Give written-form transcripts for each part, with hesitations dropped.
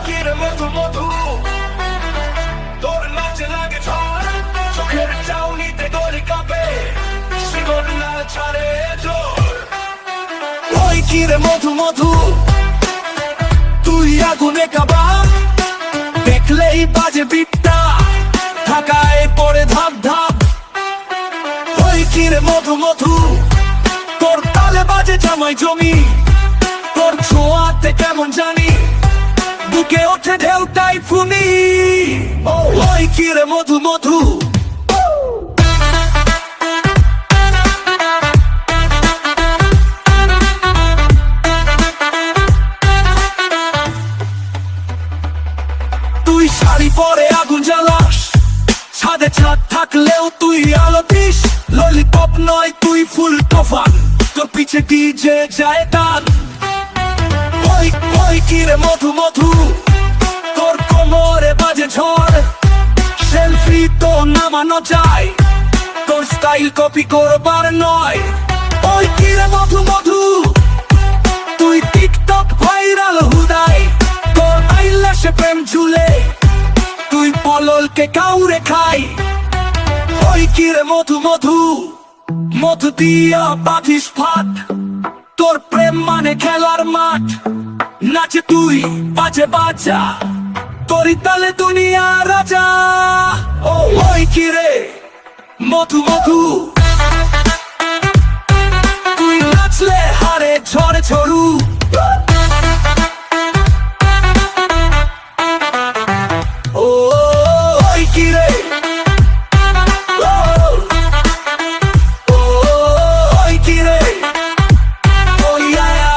কিরে মধু মধু, তোর নাচে লাগে ঝড়, চোখের চাউনিতে গলি কাঁপে, জীবন না ছাড়ে জোর। ওই কিরে মধু মধু, তুই আগুনে কাবাব, দেখলেই বাজে বিটটা, ঢাকায় পড়ে ধাপ ধাপ। ওই কিরে মধু মধু, তোর তালে বাজে জামাই জমি, তোর ছোঁয়াতে কেমন জানি বুকে ওঠে ঢেউটাই ফুনি। ওই কিরে মধু মধু, তুই শাড়ি পরে আগুন জ্বালাস, ছাদে ছাদ থাকলেও তুই আলো দিস। ললিপপ নয় তুই ফুল তোফান, তোর পিছে ডিজে যায় টান। ওই কিরে মধু মধু, তোর কোমরে বাজে ঝড়, সেলফি তো নামানো যায়, তোর স্টাইল কপি করবার নয়। ওই কিরে মধু মধু, তুই টিকটক ভাইরাল হুদাই, তোর আইলাসে প্রেম ঝুলে, তুই পললকে কাউরে খাই। ওই কিরে মধু মধু, মধু দিয়া বাঁধিস ফাট, তোর প্রেম মানে খেলার মাঠ, নাচে তুই বাজে বাজা, তোরই তালে দুনিয়া রাজা। ওই কিরে মধু মধু, তুই নাচলে হারে ঝড়ে ঝড়ু। ওই কিরে, ওই কিরে, ওই আয়া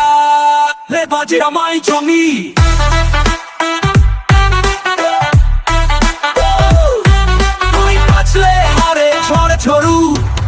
রে বাজে আমায় জমি।